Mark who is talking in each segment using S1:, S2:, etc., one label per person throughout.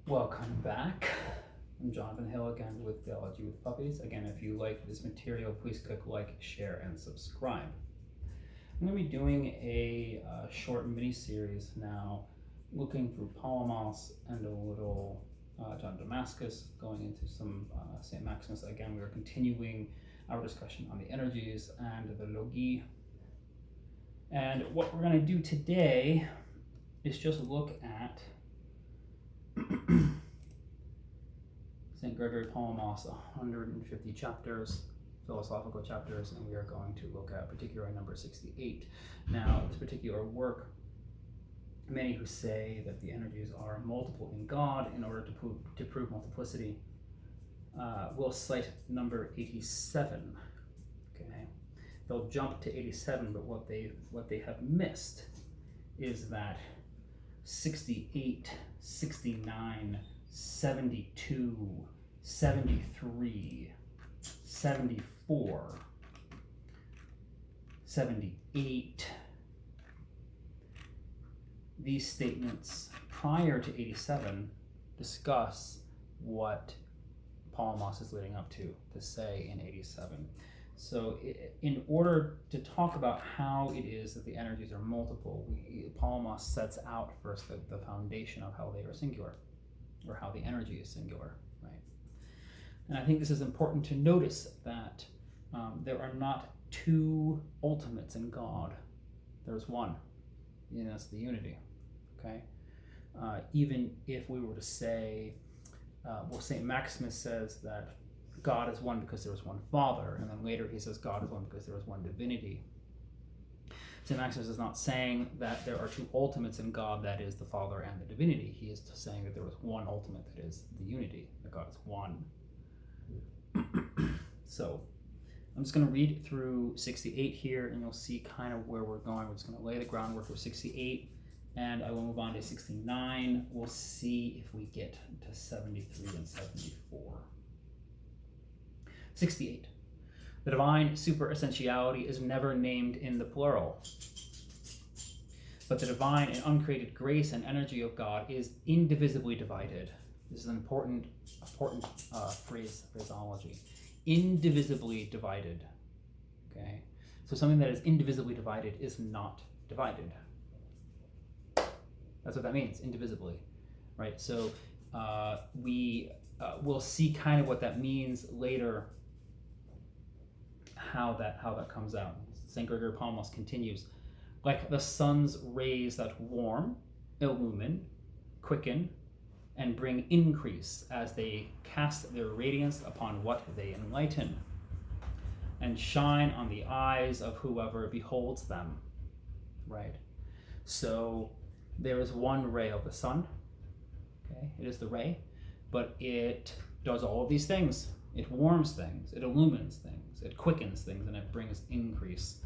S1: Welcome back. I'm Jonathan Hill again with Theology with Puppies. Again, if you like this material, please click like, share, and subscribe. I'm going to be doing a short mini-series now, looking through Palamas and a little John Damascus, going into some St. Maximus. Again, we are continuing our discussion on the energies and the logoi. And what we're going to do today is just look at St Gregory Palamas, 150 chapters, philosophical chapters, and we are going to look at particular number 68. Now, this particular work, many who say that the energies are multiple in God in order to prove multiplicity, will cite number 87. Okay, they'll jump to 87, but what they have missed is that 68, 69, 72, 73, 74, 78. These statements prior to 87 discuss what Palamas is leading up to say in 87. So in order to talk about how it is that the energies are multiple, Palamas sets out first the foundation of how they are singular, or how the energy is singular, right? And I think this is important to notice that there are not two ultimates in God. There's one, and that's the unity, okay? Even if we were to say, St. Maximus says that God is one because there was one Father, and then later he says God is one because there was one divinity. St. Maximus is not saying that there are two ultimates in God, that is the Father and the divinity. He is saying that there was one ultimate, that is the unity, that God is one. So I'm just going to read through 68 here, and you'll see kind of where we're going. We're just going to lay the groundwork for 68, and I will move on to 69. We'll see if we get to 73 and 74. 68. The divine superessentiality is never named in the plural, but the divine and uncreated grace and energy of God is indivisibly divided. This is an important phraseology. Indivisibly divided. Okay, so something that is indivisibly divided is not divided. That's what that means, indivisibly, right? So we will see kind of what that means later. How that comes out. St. Gregory Palamas continues, like the sun's rays that warm, illumine, quicken, and bring increase as they cast their radiance upon what they enlighten, and shine on the eyes of whoever beholds them. Right? So there is one ray of the sun. Okay, it is the ray, but it does all of these things. It warms things, it illumines things, it quickens things, and it brings increase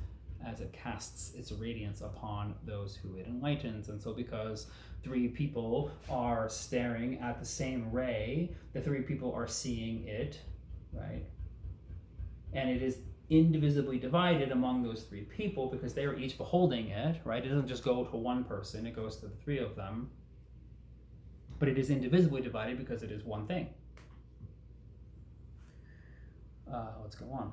S1: as it casts its radiance upon those who it enlightens. And so because three people are staring at the same ray, the three people are seeing it, right? And it is indivisibly divided among those three people because they are each beholding it, right? It doesn't just go to one person, it goes to the three of them. But it is indivisibly divided because it is one thing. Let's go on.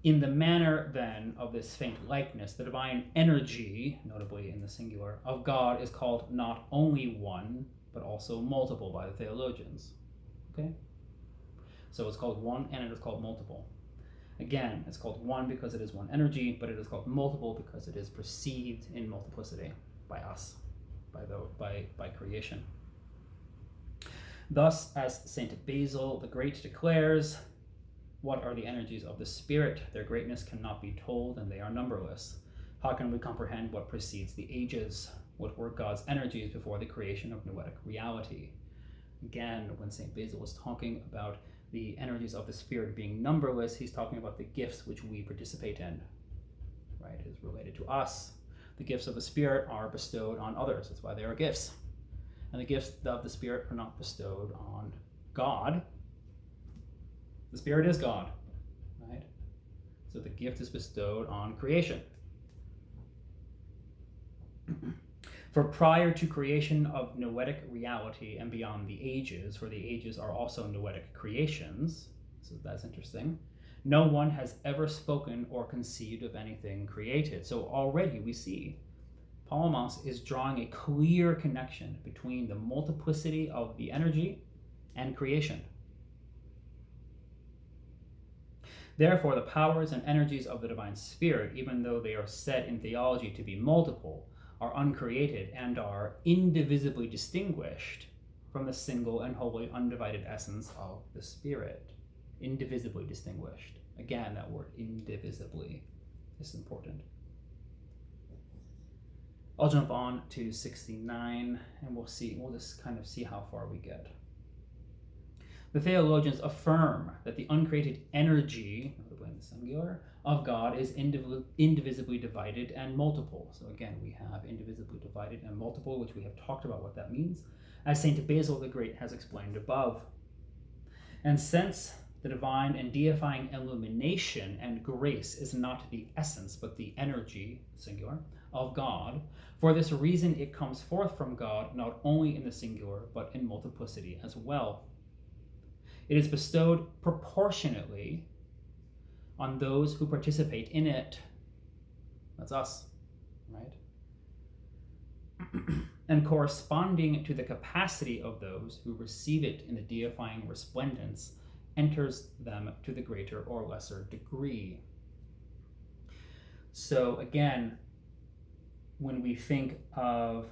S1: In the manner, then, of this faint likeness, the divine energy, notably in the singular, of God is called not only one, but also multiple by the theologians. Okay? So it's called one and it is called multiple. Again, it's called one because it is one energy, but it is called multiple because it is perceived in multiplicity by us, by creation. Thus, as St. Basil the Great declares, what are the energies of the Spirit? Their greatness cannot be told, and they are numberless. How can we comprehend what precedes the ages? What were God's energies before the creation of noetic reality? Again, when St. Basil was talking about the energies of the Spirit being numberless, he's talking about the gifts which we participate in. Right? It is related to us. The gifts of the Spirit are bestowed on others. That's why they are gifts. And the gifts of the Spirit are not bestowed on God. The Spirit is God, right? So the gift is bestowed on creation. For prior to creation of noetic reality and beyond the ages, for the ages are also noetic creations, so that's interesting, no one has ever spoken or conceived of anything created. So already we see Palamas is drawing a clear connection between the multiplicity of the energy and creation. Therefore, the powers and energies of the divine spirit, even though they are said in theology to be multiple, are uncreated and are indivisibly distinguished from the single and wholly undivided essence of the spirit. Indivisibly distinguished. Again, that word indivisibly is important. I'll jump on to 69 and we'll just kind of see how far we get. The theologians affirm that the uncreated energy, notably in the singular, of God is indivisibly divided and multiple. So again, we have indivisibly divided and multiple, which we have talked about what that means, as St. Basil the Great has explained above. And since the divine and deifying illumination and grace is not the essence, but the energy, singular, of God, for this reason it comes forth from God not only in the singular, but in multiplicity as well. It is bestowed proportionately on those who participate in it. That's us, right? And corresponding to the capacity of those who receive it in the deifying resplendence, enters them to the greater or lesser degree. So again, when we think of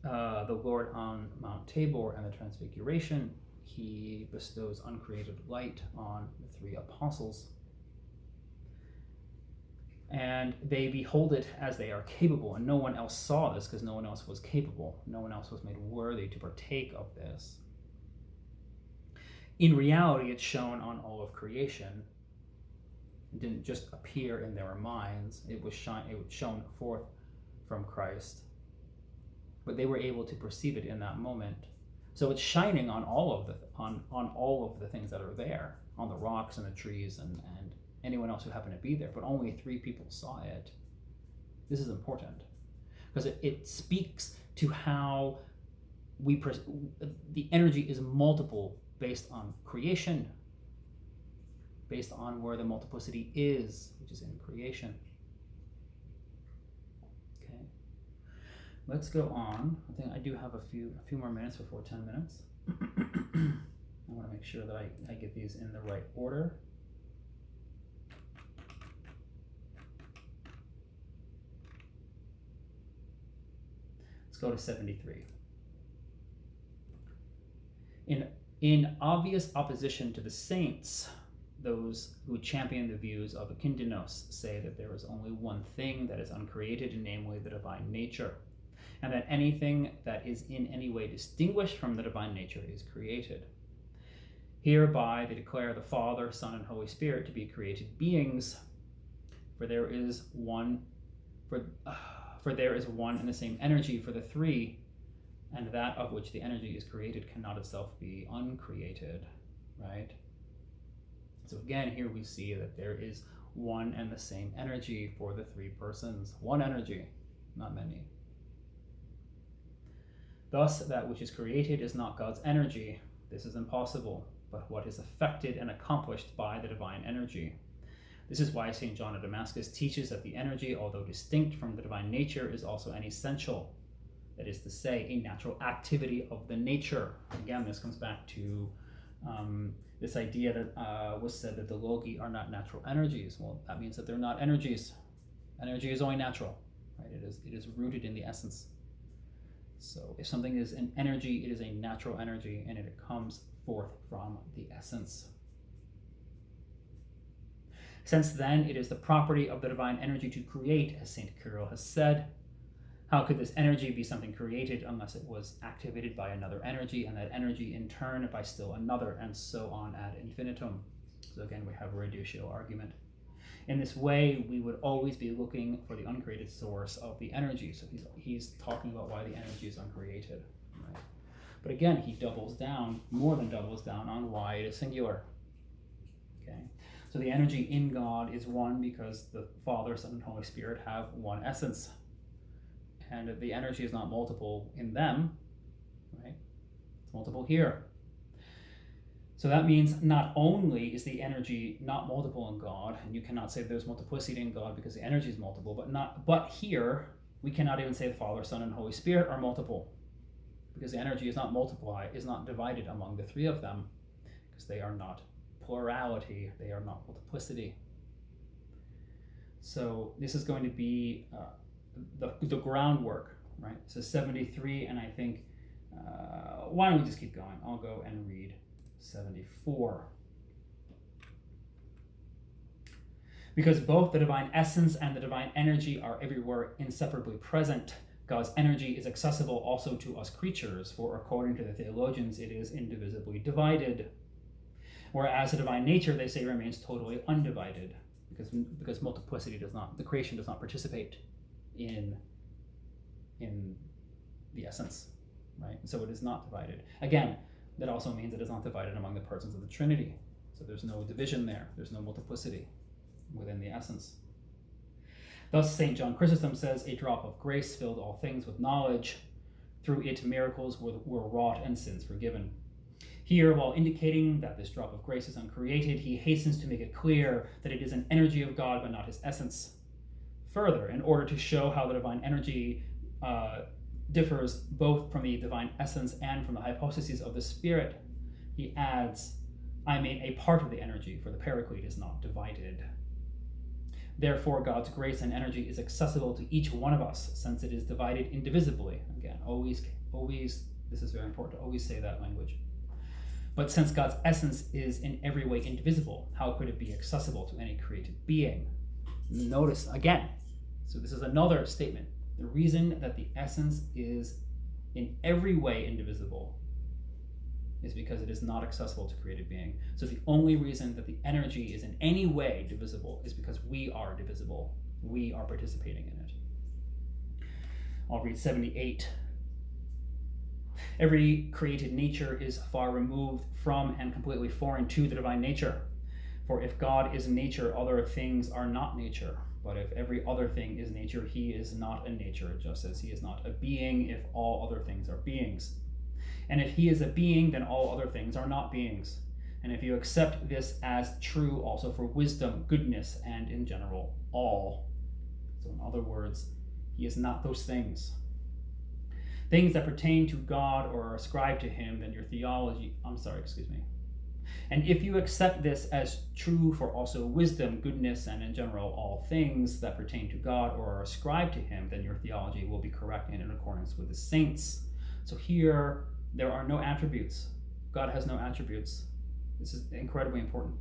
S1: the Lord on Mount Tabor and the Transfiguration, he bestows uncreated light on the three apostles. And they behold it as they are capable, and no one else saw this because no one else was capable. No one else was made worthy to partake of this. In reality, it's shown on all of creation. It didn't just appear in their minds. It was shown forth from Christ. But they were able to perceive it in that moment. So it's shining on all of the things that are there, on the rocks and the trees and anyone else who happened to be there. But only 3 people saw it. This is important because it speaks to how the energy is multiple based on creation, based on where the multiplicity is, which is in creation. Okay, let's go on. I think I do have a few more minutes before 10 minutes. I want to make sure that I get these in the right order. Let's go to 73. In obvious opposition to the saints, those who champion the views of Akindinos say that there is only one thing that is uncreated, namely the divine nature, and that anything that is in any way distinguished from the divine nature is created. Hereby they declare the Father, Son, and Holy Spirit to be created beings, for there is one and the same energy for the three, and that of which the energy is created cannot itself be uncreated, right? So again, here we see that there is one and the same energy for the 3 persons. One energy, not many. Thus, that which is created is not God's energy. This is impossible, but what is effected and accomplished by the divine energy. This is why St. John of Damascus teaches that the energy, although distinct from the divine nature, is also an essential. That is to say, a natural activity of the nature. Again, this comes back to this idea that was said that the logoi are not natural energies. Well, that means that they're not energies. Energy is only natural, right? It is rooted in the essence. So if something is an energy, it is a natural energy, and it comes forth from the essence. Since then, it is the property of the divine energy to create, as St. Cyril has said. How could this energy be something created unless it was activated by another energy, and that energy in turn by still another, and so on ad infinitum? So again, we have a reductio argument. In this way, we would always be looking for the uncreated source of the energy. So he's talking about why the energy is uncreated, right? But again, he more than doubles down on why it is singular. Okay, so the energy in God is one because the Father, Son, and Holy Spirit have one essence. And the energy is not multiple in them, right? It's multiple here. So that means not only is the energy not multiple in God, and you cannot say there's multiplicity in God because the energy is multiple, but here we cannot even say the Father, Son, and Holy Spirit are multiple, because the energy is not divided among the three of them, because they are not plurality, they are not multiplicity. So this is going to be the groundwork, right? So 73, and I think, why don't we just keep going? I'll go and read 74. Because both the divine essence and the divine energy are everywhere inseparably present, God's energy is accessible also to us creatures, for according to the theologians, it is indivisibly divided. Whereas the divine nature, they say, remains totally undivided, because multiplicity the creation does not participate in the essence, right? So it is not divided. Again, that also means it is not divided among the persons of the Trinity. So there's no division there. There's no multiplicity within the essence. Thus, St. John Chrysostom says, a drop of grace filled all things with knowledge. Through it, miracles were wrought and sins forgiven. Here, while indicating that this drop of grace is uncreated, he hastens to make it clear that it is an energy of God, but not his essence. Further, in order to show how the divine energy differs both from the divine essence and from the hypostases of the Spirit, he adds, I mean a part of the energy, for the Paraclete is not divided. Therefore, God's grace and energy is accessible to each one of us, since it is divided indivisibly. Again, always, this is very important to always say that language. But since God's essence is in every way indivisible, how could it be accessible to any created being? Notice again, so this is another statement. The reason that the essence is in every way indivisible is because it is not accessible to created being. So the only reason that the energy is in any way divisible is because we are divisible. We are participating in it. I'll read 78. Every created nature is far removed from and completely foreign to the divine nature. For if God is nature, other things are not nature. But if every other thing is nature, he is not a nature, just as he is not a being if all other things are beings. And if he is a being, then all other things are not beings. And if you accept this as true also for wisdom, goodness, and in general, all. So in other words, he is not those things. Things that pertain to God or are ascribed to him, then your theology, And if you accept this as true for also wisdom, goodness, and in general all things that pertain to God or are ascribed to him, then your theology will be correct and in accordance with the saints. So here, there are no attributes. God has no attributes. This is incredibly important.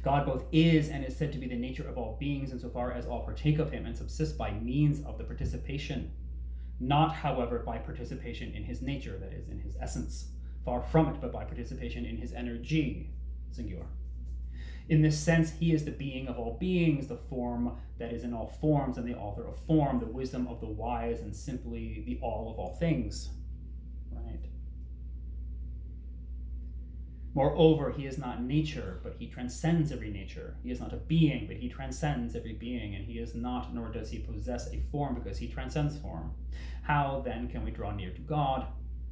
S1: God both is and is said to be the nature of all beings insofar as all partake of him and subsist by means of the participation, not, however, by participation in his nature, that is, in his essence. Far from it, but by participation in his energy, singular. In this sense, he is the being of all beings, the form that is in all forms, and the author of form, the wisdom of the wise, and simply the all of all things. Right? Moreover, he is not nature, but he transcends every nature. He is not a being, but he transcends every being, and he is not, nor does he possess a form, because he transcends form. How, then, can we draw near to God?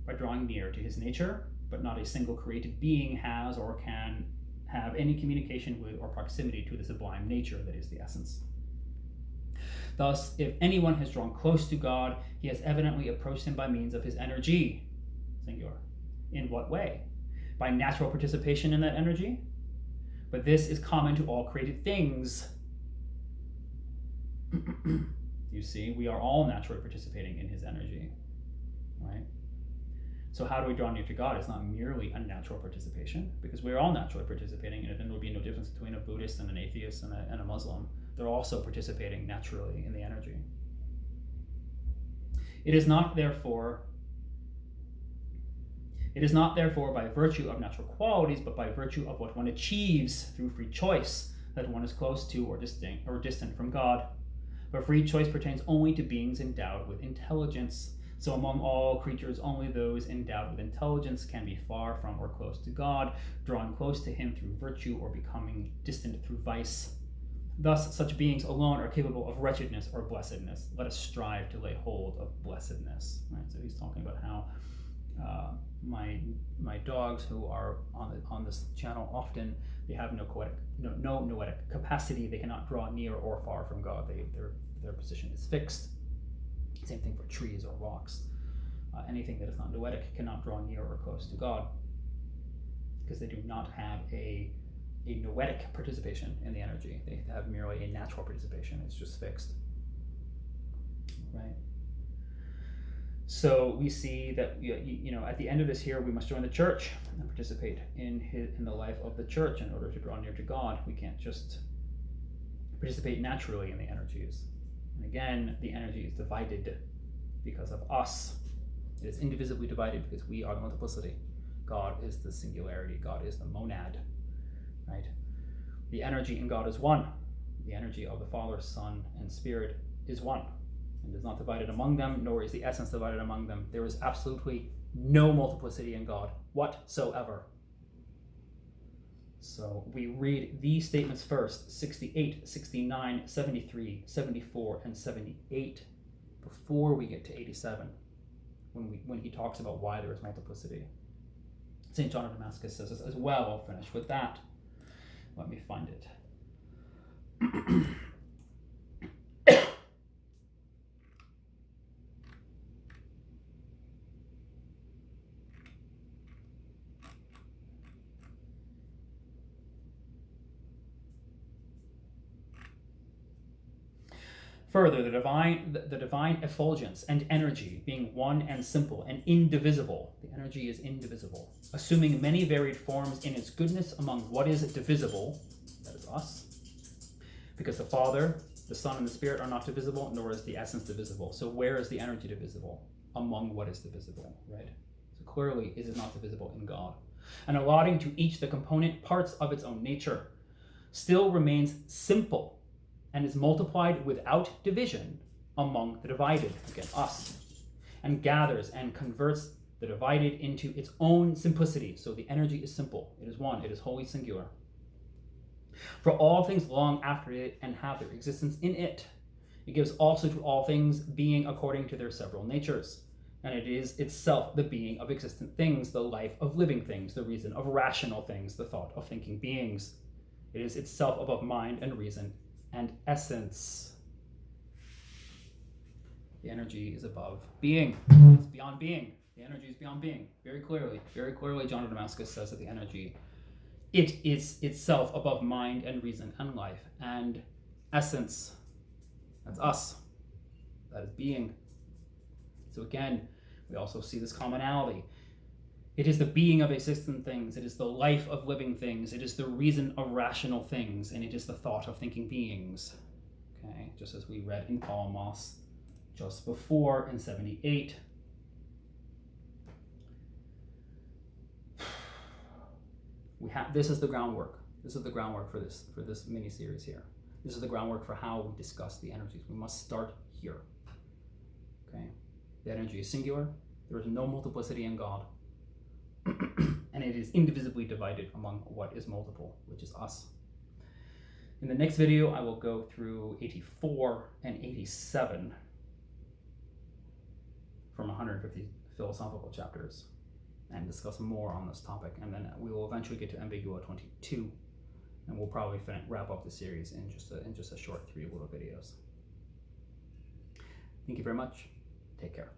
S1: By drawing near to his nature, but not a single created being has or can have any communication with or proximity to the sublime nature that is the essence. Thus, if anyone has drawn close to God, he has evidently approached him by means of his energy, singular. In what way? By natural participation in that energy? But this is common to all created things. You see, we are all naturally participating in his energy, right? So how do we draw near to God? It's not merely a natural participation, because we're all naturally participating in it, and there would be no difference between a Buddhist and an atheist and a Muslim. They're also participating naturally in the energy. It is not therefore by virtue of natural qualities, but by virtue of what one achieves through free choice, that one is close to or distant from God. But free choice pertains only to beings endowed with intelligence. So among all creatures, only those endowed with intelligence can be far from or close to God, drawn close to him through virtue or becoming distant through vice. Thus, such beings alone are capable of wretchedness or blessedness. Let us strive to lay hold of blessedness. Right? So he's talking about how my dogs who are on this channel, often they have no noetic capacity. They cannot draw near or far from God. Their position is fixed. Same thing for trees or rocks. Anything that is not noetic cannot draw near or close to God, because they do not have a noetic participation in the energy. They have merely a natural participation. It's just fixed. Right? So we see that at the end of this here, we must join the church and participate in the life of the church in order to draw near to God. We can't just participate naturally in the energies. And again, the energy is divided because of us. It is indivisibly divided because we are the multiplicity. God is the singularity. God is the monad. Right? The energy in God is one. The energy of the Father, Son, and Spirit is one, and is not divided among them, nor is the essence divided among them. There is absolutely no multiplicity in God whatsoever. So we read these statements first, 68, 69, 73, 74, and 78, before we get to 87, when he talks about why there is multiplicity. St. John of Damascus says this as well. I'll finish with that. Let me find it. Further, the divine effulgence and energy, being one and simple and indivisible, the energy is indivisible, assuming many varied forms in its goodness among what is divisible, that is us, because the Father, the Son, and the Spirit are not divisible, nor is the essence divisible. So where is the energy divisible? Among what is divisible, right? So clearly, it is not divisible in God. And allotting to each the component parts of its own nature, still remains simple, and is multiplied without division among the divided, again, us, and gathers and converts the divided into its own simplicity. So the energy is simple, it is one, it is wholly singular. For all things long after it and have their existence in it. It gives also to all things being according to their several natures. And it is itself the being of existent things, the life of living things, the reason of rational things, the thought of thinking beings. It is itself above mind and reason and essence. The energy is above being. It's beyond being. The energy is beyond being. Very clearly, John of Damascus says that the energy, it is itself above mind and reason and life and essence. That's us. That is being. So again, we also see this commonality. It is the being of existent things. It is the life of living things. It is the reason of rational things. And it is the thought of thinking beings. Okay, just as we read in Palamas just before in 78. This is the groundwork. This is the groundwork for this mini-series here. This is the groundwork for how we discuss the energies. We must start here. Okay, the energy is singular. There is no multiplicity in God. And it is indivisibly divided among what is multiple, which is us. In the next video, I will go through 84 and 87 from 150 philosophical chapters and discuss more on this topic. And then we will eventually get to Ambigua 22, and we'll probably wrap up the series in just a short 3 little videos. Thank you very much. Take care.